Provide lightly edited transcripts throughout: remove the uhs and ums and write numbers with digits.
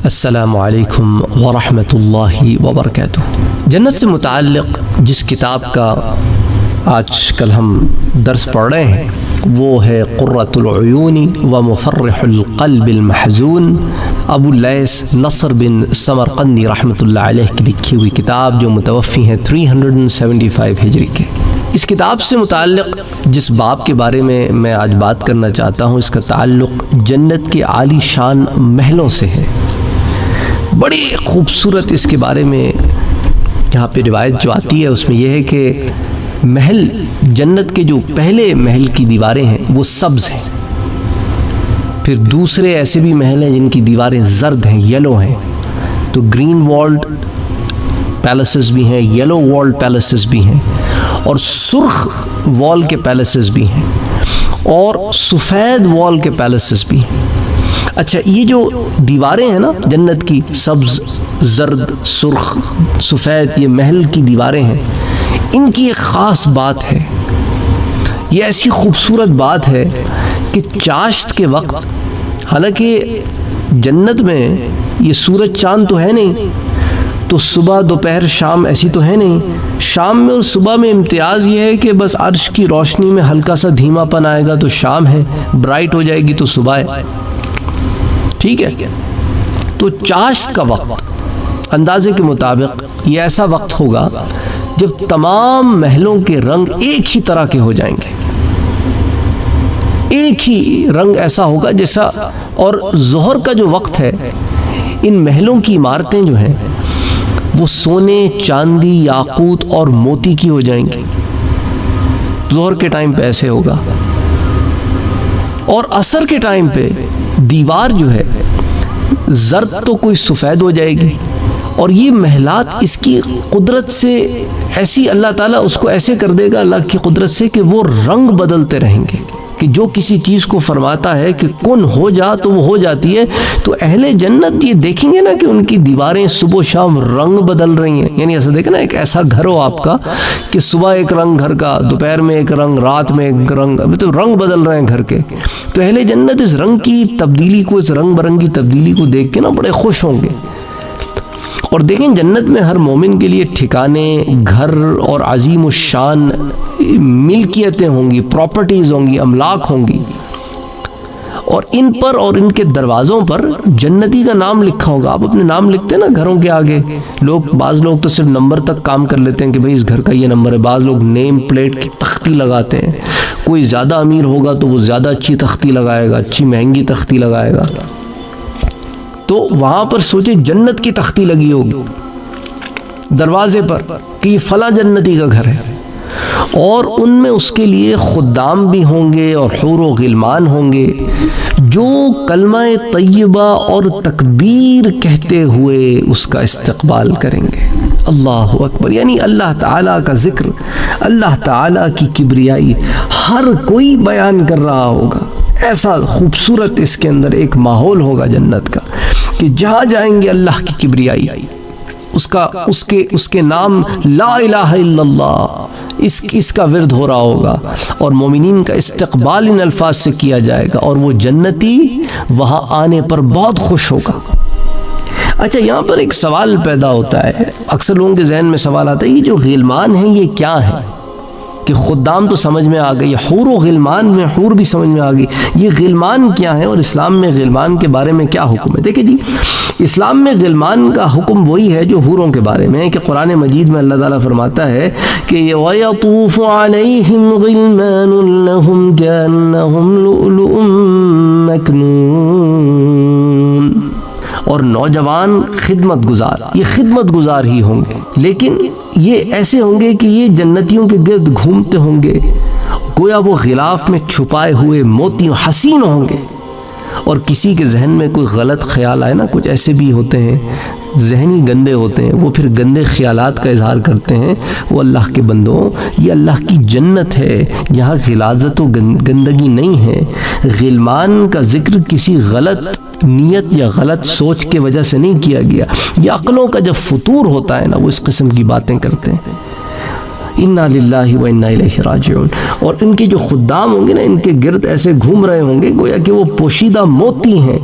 السلام علیکم ورحمۃ اللہ وبرکاتہ۔ جنت سے متعلق جس کتاب کا آج کل ہم درس پڑھ رہے ہیں وہ ہے قرۃ العیون و مفرح القلب المحزون، ابو اللیث نصر بن سمرقندی رحمۃ اللہ علیہ کی لکھی ہوئی کتاب جو متوفی ہیں 375 ہجری کے۔ اس کتاب سے متعلق جس باب کے بارے میں آج بات کرنا چاہتا ہوں، اس کا تعلق جنت کے عالی شان محلوں سے ہے۔ بڑی خوبصورت اس کے بارے میں یہاں پہ روایت جو آتی ہے اس میں یہ ہے کہ محل جنت کے جو پہلے محل کی دیواریں ہیں وہ سبز ہیں، پھر دوسرے ایسے بھی محل ہیں جن کی دیواریں زرد ہیں، یلو ہیں، تو گرین والڈ پیلسز بھی ہیں، یلو والڈ پیلسز بھی ہیں، اور سرخ وال کے پیلسز بھی ہیں، اور سفید وال کے پیلسز بھی ہیں۔ اچھا، یہ جو دیواریں ہیں نا جنت کی، سبز، زرد، سرخ، سفید، یہ محل کی دیواریں ہیں، ان کی ایک خاص بات ہے۔ یہ ایسی خوبصورت بات ہے کہ چاشت کے وقت، حالانکہ جنت میں یہ سورج چاند تو ہے نہیں، تو صبح دوپہر شام ایسی تو ہے نہیں، شام میں اور صبح میں امتیاز یہ ہے کہ بس عرش کی روشنی میں ہلکا سا دھیما پن آئے گا تو شام ہے، برائٹ ہو جائے گی تو صبح ہے، ٹھیک ہے۔ تو چاشت کا وقت اندازے کے مطابق یہ ایسا وقت ہوگا جب تمام محلوں کے رنگ ایک ہی طرح کے ہو جائیں گے، ایک ہی رنگ ایسا ہوگا جیسا، اور ظہر کا جو وقت ہے ان محلوں کی عمارتیں جو ہیں وہ سونے، چاندی، یاقوت اور موتی کی ہو جائیں گی، ظہر کے ٹائم پہ ایسے ہوگا، اور عصر کے ٹائم پہ دیوار جو ہے زرد تو کوئی سفید ہو جائے گی، اور یہ محلات اس کی قدرت سے ایسی اللہ تعالیٰ اس کو ایسے کر دے گا اللہ کی قدرت سے کہ وہ رنگ بدلتے رہیں گے، کہ جو کسی چیز کو فرماتا ہے کہ کن ہو جا تو وہ ہو جاتی ہے۔ تو اہل جنت یہ دیکھیں گے نا کہ ان کی دیواریں صبح و شام رنگ بدل رہی ہیں، یعنی ایسا دیکھیں نا، ایک ایسا گھر ہو آپ کا کہ صبح ایک رنگ گھر کا، دوپہر میں ایک رنگ، رات میں ایک رنگ، ابھی تو رنگ بدل رہے ہیں گھر کے۔ تو اہل جنت اس رنگ کی تبدیلی کو، اس رنگ برنگی تبدیلی کو دیکھ کے نا بڑے خوش ہوں گے۔ اور دیکھیں جنت میں ہر مومن کے لیے ٹھکانے، گھر اور عظیم الشان ملکیتیں ہوں گی، پراپرٹیز ہوں گی، املاک ہوں گی، اور ان پر اور ان کے دروازوں پر جنتی کا نام لکھا ہوگا۔ آپ اپنے نام لکھتے ہیں نا گھروں کے آگے، بعض لوگ تو صرف نمبر تک کام کر لیتے ہیں کہ بھئی اس گھر کا یہ نمبر ہے، بعض لوگ نیم پلیٹ کی تختی لگاتے ہیں، کوئی زیادہ امیر ہوگا تو وہ زیادہ اچھی تختی لگائے گا، اچھی مہنگی تختی لگائے گا۔ تو وہاں پر سوچے جنت کی تختی لگی ہوگی دروازے پر کہ یہ فلاں جنتی کا گھر ہے، اور ان میں اس کے لیے خدام بھی ہوں گے اور حور و غلمان ہوں گے جو کلمہ طیبہ اور تکبیر کہتے ہوئے اس کا استقبال کریں گے۔ اللہ اکبر، یعنی اللہ تعالیٰ کا ذکر، اللہ تعالیٰ کی کبریائی ہر کوئی بیان کر رہا ہوگا۔ ایسا خوبصورت اس کے اندر ایک ماحول ہوگا جنت کا کہ جہاں جائیں گے اللہ کی کبریائی، اس کے نام لا الہ الا اللہ، اس کا ورد ہو رہا ہوگا، اور مومنین کا استقبال ان الفاظ سے کیا جائے گا، اور وہ جنتی وہاں آنے پر بہت خوش ہوگا۔ اچھا، یہاں پر ایک سوال پیدا ہوتا ہے، اکثر لوگوں کے ذہن میں سوال آتا ہے یہ جو غلمان ہیں یہ کیا ہیں؟ کہ خدام تو سمجھ میں آ گئی، حور و غلمان میں حور بھی سمجھ میں آ گئی، یہ غلمان کیا ہیں اور اسلام میں غلمان کے بارے میں کیا حکم ہے؟ دیکھیں جی، اسلام میں غلمان کا حکم وہی ہے جو حوروں کے بارے میں ہے، کہ قرآن مجید میں اللہ تعالیٰ فرماتا ہے کہ وَيَطُوفُ عَلَيْهِمْ غِلْمَانٌ لَهُمْ كَأَنَّهُمْ لُؤْلُؤٌ مَكْنُونٌ، اور نوجوان خدمت گزار، یہ خدمت گزار ہی ہوں گے، لیکن یہ ایسے ہوں گے کہ یہ جنتیوں کے گرد گھومتے ہوں گے گویا وہ غلاف میں چھپائے ہوئے موتی حسین ہوں گے۔ اور کسی کے ذہن میں کوئی غلط خیال آئے نا، کچھ ایسے بھی ہوتے ہیں ذہنی گندے ہوتے ہیں، وہ پھر گندے خیالات کا اظہار کرتے ہیں، وہ اللہ کے بندوں یہ اللہ کی جنت ہے، یہاں غلاظت و گندگی نہیں ہے۔ غلمان کا ذکر کسی غلط نیت یا غلط سوچ کے وجہ سے نہیں کیا گیا، یہ عقلوں کا جب فطور ہوتا ہے نا وہ اس قسم کی باتیں کرتے ہیں۔ انا للہ و انا الیہ راجعون۔ اور ان کے جو خدام ہوں گے نا، ان کے گرد ایسے گھوم رہے ہوں گے گویا کہ وہ پوشیدہ موتی ہیں،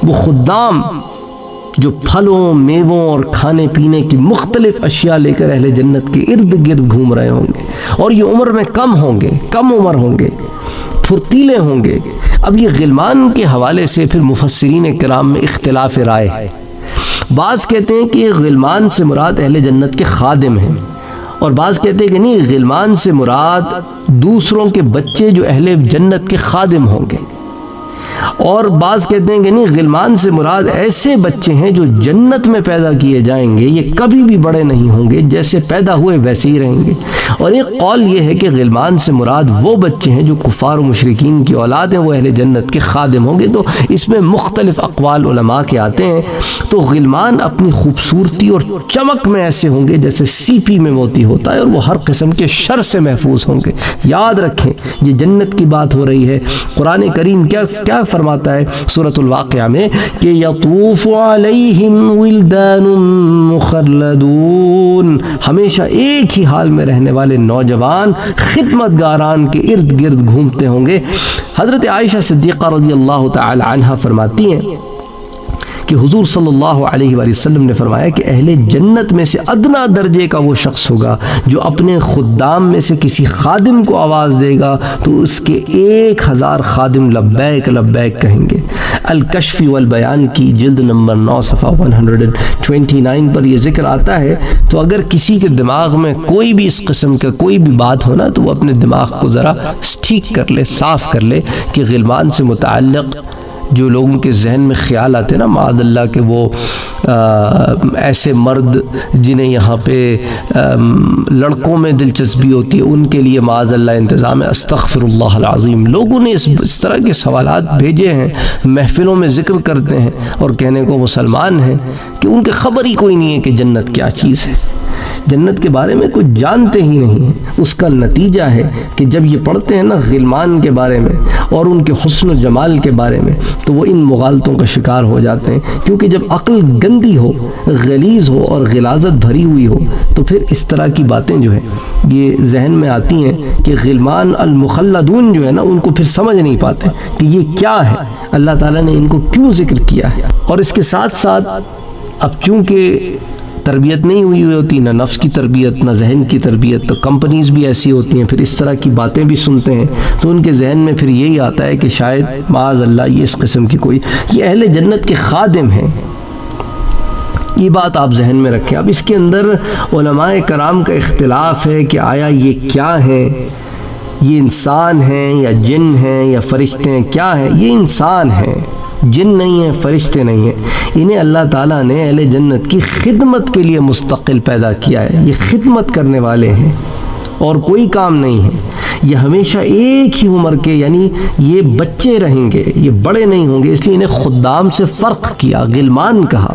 وہ خدام جو پھلوں میووں اور کھانے پینے کی مختلف اشیاء لے کر اہل جنت کے ارد گرد گھوم رہے ہوں گے، اور یہ عمر میں کم عمر ہوں گے، پھرتیلے ہوں گے۔ اب یہ غلمان کے حوالے سے پھر مفسرین کرام میں اختلاف رائے ہے۔ بعض کہتے ہیں کہ غلمان سے مراد اہل جنت کے خادم ہیں، اور بعض کہتے ہیں کہ نہیں، غلمان سے مراد دوسروں کے بچے جو اہل جنت کے خادم ہوں گے، اور بعض کہتے ہیں کہ نہیں، غلمان سے مراد ایسے بچے ہیں جو جنت میں پیدا کیے جائیں گے، یہ کبھی بھی بڑے نہیں ہوں گے، جیسے پیدا ہوئے ویسے ہی رہیں گے۔ اور ایک قول یہ ہے کہ غلمان سے مراد وہ بچے ہیں جو کفار و مشرکین کی اولاد ہیں، وہ اہل جنت کے خادم ہوں گے۔ تو اس میں مختلف اقوال علماء کے آتے ہیں۔ تو غلمان اپنی خوبصورتی اور چمک میں ایسے ہوں گے جیسے سیپی میں موتی ہوتا ہے، اور وہ ہر قسم کے شر سے محفوظ ہوں گے۔ یاد رکھیں، یہ جنت کی بات ہو رہی ہے۔ قرآن کریم کیا فرماتا ہے سورۃ الواقعہ میں کہ یطوف علیہم ولدان مخلدون، ہمیشہ ایک ہی حال میں رہنے والے نوجوان خدمت گاران کے ارد گرد گھومتے ہوں گے۔ حضرت عائشہ صدیقہ رضی اللہ تعالی عنہا فرماتی ہیں کہ حضور صلی اللہ علیہ وآلہ وسلم نے فرمایا کہ اہل جنت میں سے ادنا درجے کا وہ شخص ہوگا جو اپنے خدام میں سے کسی خادم کو آواز دے گا تو اس کے 1000 خادم لبیک لبیک کہیں گے۔ الکشف والبیان کی جلد نمبر 9 صفحہ 129 پر یہ ذکر آتا ہے۔ تو اگر کسی کے دماغ میں کوئی بھی اس قسم کا کوئی بھی بات ہونا تو وہ اپنے دماغ کو ذرا ٹھیک کر لے، صاف کر لے کہ غلمان سے متعلق جو لوگوں کے ذہن میں خیال آتے ہیں نا، معاذ اللہ کہ وہ ایسے مرد جنہیں یہاں پہ لڑکوں میں دلچسپی ہوتی ہے، ان کے لیے معاذ اللہ انتظام ہے۔ استغفر اللہ العظیم۔ لوگوں نے اس طرح کے سوالات بھیجے ہیں، محفلوں میں ذکر کرتے ہیں اور کہنے کو مسلمان ہیں کہ ان کی خبر ہی کوئی نہیں ہے کہ جنت کیا چیز ہے، جنت کے بارے میں کچھ جانتے ہی نہیں ہیں۔ اس کا نتیجہ ہے کہ جب یہ پڑھتے ہیں نا غلمان کے بارے میں اور ان کے حسن و جمال کے بارے میں تو وہ ان مغالطوں کا شکار ہو جاتے ہیں، کیونکہ جب عقل گندی ہو، غلیظ ہو اور غلاظت بھری ہوئی ہو تو پھر اس طرح کی باتیں جو ہیں یہ ذہن میں آتی ہیں کہ غلمان المخلدون جو ہے نا ان کو پھر سمجھ نہیں پاتے کہ یہ کیا ہے، اللہ تعالیٰ نے ان کو کیوں ذکر کیا ہے۔ اور اس کے ساتھ ساتھ اب چونکہ تربیت نہیں ہوئی ہوتی، نہ نفس کی تربیت نہ ذہن کی تربیت، تو کمپنیز بھی ایسی ہوتی ہیں، پھر اس طرح کی باتیں بھی سنتے ہیں تو ان کے ذہن میں پھر یہی آتا ہے کہ شاید معاذ اللہ یہ اس قسم کی کوئی، یہ اہل جنت کے خادم ہیں۔ یہ بات آپ ذہن میں رکھیں۔ اب اس کے اندر علماء کرام کا اختلاف ہے کہ آیا یہ کیا ہیں، یہ انسان ہیں یا جن ہیں یا فرشتے ہیں، کیا ہیں؟ یہ انسان ہیں، جن نہیں ہیں، فرشتے نہیں ہیں۔ انہیں اللہ تعالیٰ نے اہل جنت کی خدمت کے لیے مستقل پیدا کیا ہے، یہ خدمت کرنے والے ہیں اور کوئی کام نہیں ہے۔ یہ ہمیشہ ایک ہی عمر کے، یعنی یہ بچے رہیں گے، یہ بڑے نہیں ہوں گے، اس لیے انہیں خدام سے فرق کیا، غلمان کہا،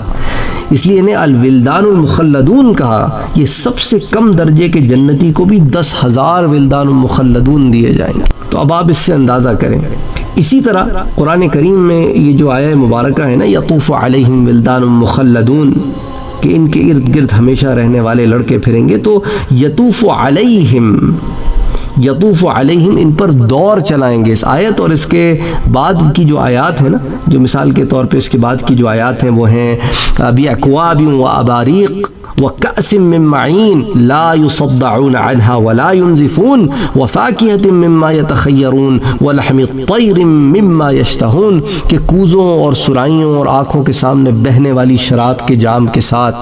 اس لیے انہیں الولدان المخلدون کہا۔ یہ سب سے کم درجے کے جنتی کو بھی 10,000 ولدان المخلدون دیے جائیں گے۔ تو اب آپ اس سے اندازہ کریں۔ اسی طرح قرآن کریم میں یہ جو آیہ مبارکہ ہے نا، یطوف علیہم ولدان مخلدون، کہ ان کے ارد گرد ہمیشہ رہنے والے لڑکے پھریں گے، تو یطوف علیہم ان پر دور چلائیں گے۔ اس آیت اور اس کے بعد کی جو آیات ہیں نا، جو مثال کے طور پہ اس کے بعد کی جو آیات ہیں وہ ہیں بِأَكْوَابٍ وَأَبَارِيقٍ وَكَأْسٍ مِّن مَّعِينٍ لَا يُصَدَّعُونَ عَنْهَا وَلَا يُنزِفُونَ وَفَاكِهَةٍ مِّمَّا يَتَخَيَّرُونَ وَلَحْمِ طَيْرٍ مِّمَّا يَشْتَهُونَ، کہ کوزوں اور سرائیوں اور آنکھوں کے سامنے بہنے والی شراب کے جام کے ساتھ،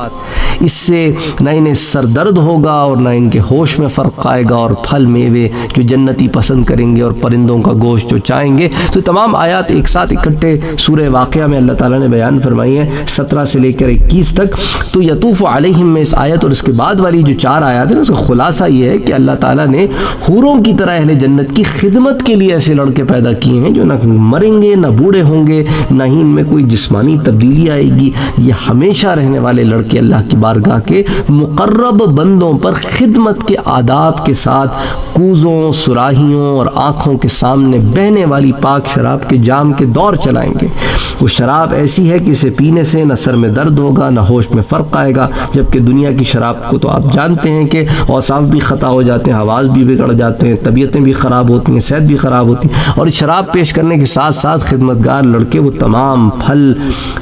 اس سے نہ انہیں سر درد ہوگا اور نہ ان کے ہوش میں فرق آئے گا، اور پھل میوے جو جنتی پسند کریں گے اور پرندوں کا گوشت جو چاہیں گے۔ تو تمام آیات ایک ساتھ اکٹھے سورہ واقعہ میں اللہ تعالیٰ نے بیان فرمائی ہیں 17 سے لے کر 21 تک۔ تو یطوف علیہم میں اس آیت اور اس کے بعد والی جو 4 آیات ہیں اس کا خلاصہ یہ ہے کہ اللہ تعالیٰ نے حوروں کی طرح اہل جنت کی خدمت کے لیے ایسے لڑکے پیدا کیے ہیں جو نہ مریں گے نہ بوڑھے ہوں گے، نہ ہی ان میں کوئی جسمانی تبدیلی آئے گی، یہ ہمیشہ رہنے والے لڑکے اللہ کی بارگاہ کے مقرب بندوں پر خدمت کے آداب کے ساتھ کوزوں، سراہیوں اور آنکھوں کے سامنے بہنے والی پاک شراب کے جام کے دور چلائیں گے۔ وہ شراب ایسی ہے کہ اسے پینے سے نہ سر میں درد ہوگا نہ ہوش میں فرق آئے گا، جبکہ دنیا کی شراب کو تو آپ جانتے ہیں کہ اوصاف بھی خطا ہو جاتے ہیں، حواس بھی بگڑ جاتے ہیں، طبیعتیں بھی خراب ہوتی ہیں، صحت بھی خراب ہوتی ہے۔ اور شراب پیش کرنے کے ساتھ ساتھ خدمتگار لڑکے وہ تمام پھل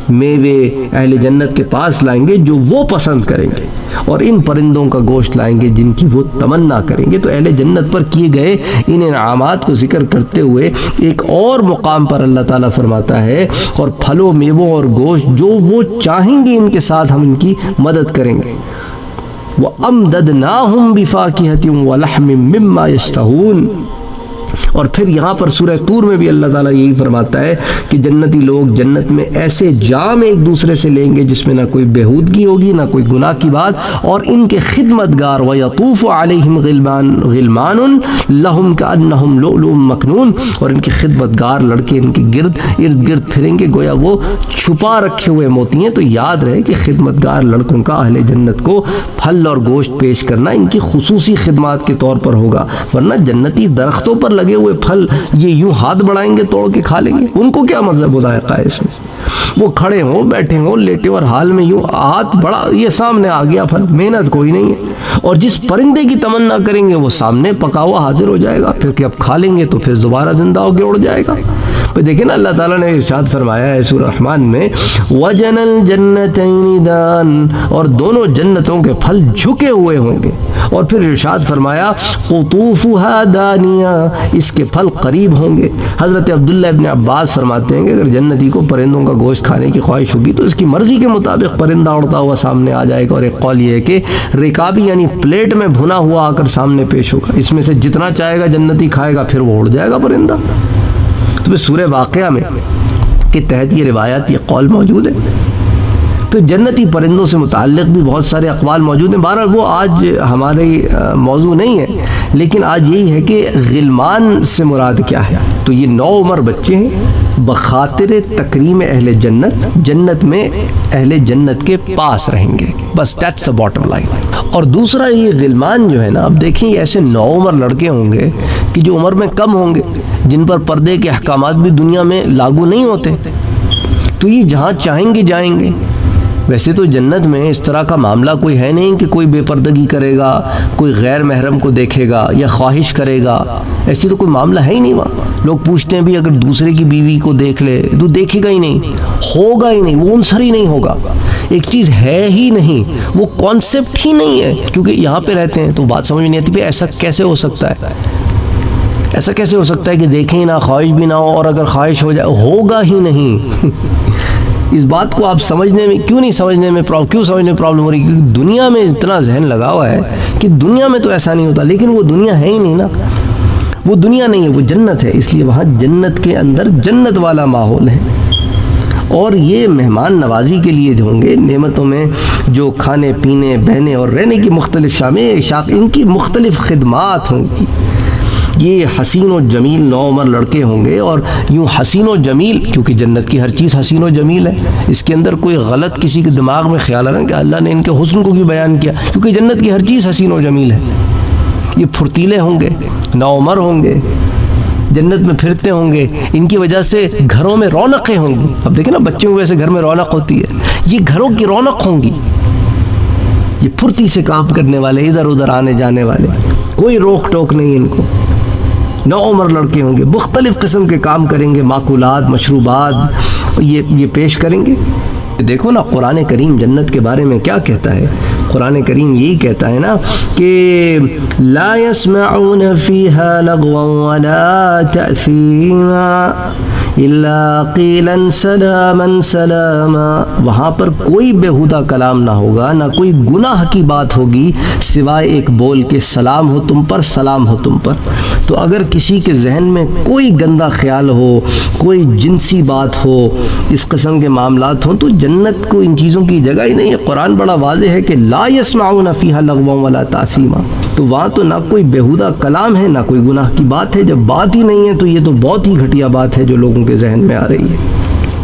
میوے اہل جنت کے پاس لائیں گے جو وہ پسند کریں گے، اور ان پرندوں کا گوشت لائیں گے جن کی وہ تمنا کریں گے۔ تو اہل جنت پر کیے گئے ان انعامات کو ذکر کرتے ہوئے ایک اور مقام پر اللہ تعالیٰ فرماتا ہے، اور پھلوں میووں اور گوشت جو وہ چاہیں گے ان کے ساتھ ہم ان کی مدد کریں گے۔ وَأَمْدَدْنَاهُمْ بِفَاكِهَةٍ وَلَحْمٍ مِّمَّا يَشْتَهُونَ۔ اور پھر یہاں پر سورہ طور میں بھی اللہ تعالیٰ یہی فرماتا ہے کہ جنتی لوگ جنت میں ایسے جام ایک دوسرے سے لیں گے جس میں نہ کوئی بےہودگی ہوگی نہ کوئی گناہ کی بات، اور ان کے خدمتگار وَيَطُوفُ عَلَيْهِمْ غِلْمَانٌ لَهُمْ كَأَنَّهُمْ لُؤْلُؤٌ مَكْنُونٌ، اور ان کے خدمتگار لڑکے ان کے ارد گرد پھریں گے گویا وہ چھپا رکھے ہوئے موتی ہیں۔ تو یاد رہے کہ خدمتگار لڑکوں کا اہل جنت کو پھل اور گوشت پیش کرنا ان کی خصوصی خدمات کے طور پر ہوگا، ورنہ جنتی درختوں پر لگے ہوئے پھل یہ یوں ہاتھ بڑھائیں گے توڑ کے کھا لیں گے، ان کو کیا مذہب و ذائقہ ہے اس میں؟ وہ کھڑے ہوں بیٹھے ہوں لیٹے اور حال میں یوں ہاتھ بڑا، یہ سامنے آ گیا پھل، محنت کوئی نہیں ہے، اور جس پرندے کی تمنا کریں گے وہ سامنے پکا ہوا حاضر ہو جائے گا، پھر کہ اب کھا لیں گے تو پھر دوبارہ زندہ ہو کے اڑ جائے گا۔ دیکھیں نا اللہ تعالیٰ نے ارشاد فرمایا ہے سورہ رحمان میں وَجَنَ الْجَنَّتَيْنِ دَانٍ، اور دونوں جنتوں کے پھل جھکے ہوئے ہوں گے، اور پھر ارشاد فرمایا قُطُوفُهَا دَانِيَةٌ، اس کے پھل قریب ہوں گے۔ حضرت عبداللہ ابن عباس فرماتے ہیں کہ اگر جنتی کو پرندوں کا گوشت کھانے کی خواہش ہوگی تو اس کی مرضی کے مطابق پرندہ اڑتا ہوا سامنے آ جائے گا، اور ایک قول یہ ہے کہ رکابی یعنی پلیٹ میں بھنا ہوا آ کر سامنے پیش ہوگا، اس میں سے جتنا چاہے گا جنتی کھائے گا، پھر وہ اڑ جائے گا پرندہ۔ تو سورہ واقعہ میں کے تحت یہ روایات، یہ قول موجود ہے۔ تو جنتی پرندوں سے متعلق بھی بہت سارے اقوال موجود ہیں، بہرحال وہ آج ہمارے موضوع نہیں ہے، لیکن آج یہی ہے کہ غلمان سے مراد کیا ہے۔ تو یہ 9 عمر بچے ہیں بخاطر تکریم اہل جنت، جنت میں اہل جنت کے پاس رہیں گے، بس دیٹس the bottom line۔ اور دوسرا یہ غلمان جو ہے نا، اب دیکھیں یہ ایسے 9 عمر لڑکے ہوں گے کہ جو عمر میں کم ہوں گے، جن پر پردے کے احکامات بھی دنیا میں لاگو نہیں ہوتے، تو یہ جہاں چاہیں گے جائیں گے۔ ویسے تو جنت میں اس طرح کا معاملہ کوئی ہے نہیں کہ کوئی بے پردگی کرے گا، کوئی غیر محرم کو دیکھے گا یا خواہش کرے گا، ایسی تو کوئی معاملہ ہے ہی نہیں وہاں۔ لوگ پوچھتے ہیں بھی اگر دوسرے کی بیوی کو دیکھ لے تو دیکھے گا ہی نہیں، ہوگا ہی نہیں، وہ عنصر ہی نہیں ہوگا، ایک چیز ہے ہی نہیں، وہ کانسیپٹ ہی نہیں ہے، کیونکہ یہاں پہ رہتے ہیں تو بات سمجھ نہیں آتی ایسا کیسے ہو سکتا ہے، ایسا کیسے ہو سکتا ہے کہ دیکھیں ہی نہ، خواہش بھی نہ ہو، اور اگر خواہش ہو جائے ہوگا ہی نہیں۔ اس بات کو آپ سمجھنے میں کیوں سمجھنے میں پرابلم ہو رہی؟ کیونکہ دنیا میں اتنا ذہن لگا ہوا ہے کہ دنیا میں تو ایسا نہیں ہوتا، لیکن وہ دنیا ہے ہی نہیں نا، وہ دنیا نہیں ہے، وہ جنت ہے، اس لیے وہاں جنت کے اندر جنت والا ماحول ہے، اور یہ مہمان نوازی کے لیے ہوں گے، نعمتوں میں جو کھانے پینے بہنے اور رہنے کی مختلف ان کی مختلف خدمات ہوں گی۔ یہ حسین و جمیل 9 عمر لڑکے ہوں گے، اور یوں حسین و جمیل، کیونکہ جنت کی ہر چیز حسین و جمیل ہے، اس کے اندر کوئی غلط کسی کے دماغ میں خیال آ رہا ہے کہ اللہ نے ان کے حسن کو کیوں بیان کیا، کیونکہ جنت کی ہر چیز حسین و جمیل ہے۔ یہ پھرتیلے ہوں گے، 9 عمر ہوں گے، جنت میں پھرتے ہوں گے، ان کی وجہ سے گھروں میں رونقیں ہوں گی۔ اب دیکھیں نا بچوں کو ویسے گھر میں رونق ہوتی ہے، یہ گھروں کی رونق ہوں گی، یہ پھرتی سے کام کرنے والے، ادھر ادھر آنے جانے والے، کوئی روک ٹوک نہیں ان کو۔ 9 عمر لڑکے ہوں گے، مختلف قسم کے کام کریں گے، ماکولات مشروبات یہ پیش کریں گے۔ دیکھو نا قرآن کریم جنت کے بارے میں کیا کہتا ہے، قرآن کریم یہی کہتا ہے نا کہ لا يسمعون فيها لغوا ولا تأثیما الا قیلا سلاما سلاما، وہاں پر کوئی بیہودہ کلام نہ ہوگا، نہ کوئی گناہ کی بات ہوگی سوائے ایک بول کے سلام ہو تم پر، سلام ہو تم پر۔ تو اگر کسی کے ذہن میں کوئی گندا خیال ہو، کوئی جنسی بات ہو، اس قسم کے معاملات ہوں، تو جنت کو ان چیزوں کی جگہ ہی نہیں ہے۔ قرآن بڑا واضح ہے کہ لا يسمعون فيها لغوا ولا تأثیما، تو وہاں تو نہ کوئی بیہودہ کلام ہے نہ کوئی گناہ کی بات ہے۔ جب بات ہی نہیں ہے تو یہ تو بہت ہی گھٹیا بات ہے جو لوگوں کے ذہن میں آ رہی ہے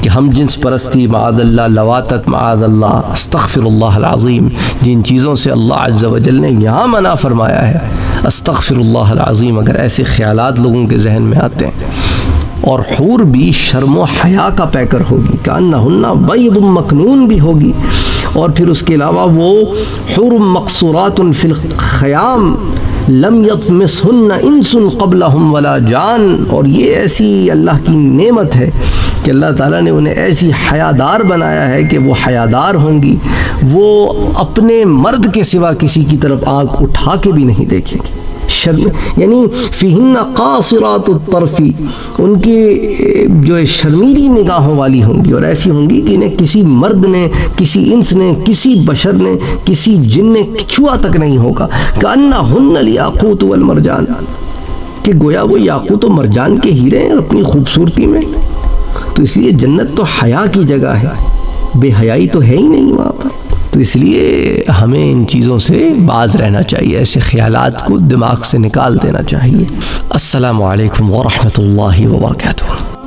کہ کہ ہم جنس پرستی معاذ اللہ، لواطت معاذ اللہ، استغفر اللہ العظیم، جن چیزوں سے اللہ عز و جل نے یہاں منع فرمایا ہے، استغفر اللہ العظیم، اگر ایسے خیالات لوگوں کے ذہن میں آتے ہیں. اور حور بھی شرم و حیا کا پیکر ہوگی، کأنہن بیض مکنون بھی ہوگی. اور پھر اس کے علاوہ وہ حور مقصورات فی الخیام لم یطمثہن انس قبلہم ولا جان. اور یہ ایسی اللہ کی نعمت ہے کہ اللہ تعالیٰ نے انہیں ایسی حیادار بنایا ہے کہ وہ حیادار ہوں گی، وہ اپنے مرد کے سوا کسی کی طرف آنکھ اٹھا کے بھی نہیں دیکھیں گی. یعنی فیہن قاصرات الطرف، ان کی جو شرمیلی نگاہوں والی ہوں گی، اور ایسی ہوں گی کہ انہیں کسی مرد نے، کسی انس نے، کسی بشر نے، کسی جن نے چھوا تک نہیں ہوگا. کأنہن الیاقوت والمرجان، کہ گویا وہ یاقوت و مرجان کے ہیرے ہیں اپنی خوبصورتی میں. تو اس لیے جنت تو حیا کی جگہ ہے، بے حیائی تو ہے ہی نہیں وہاں پر. تو اس لیے ہمیں ان چیزوں سے باز رہنا چاہیے، ایسے خیالات کو دماغ سے نکال دینا چاہیے. السلام علیکم ورحمۃ اللہ وبرکاتہ.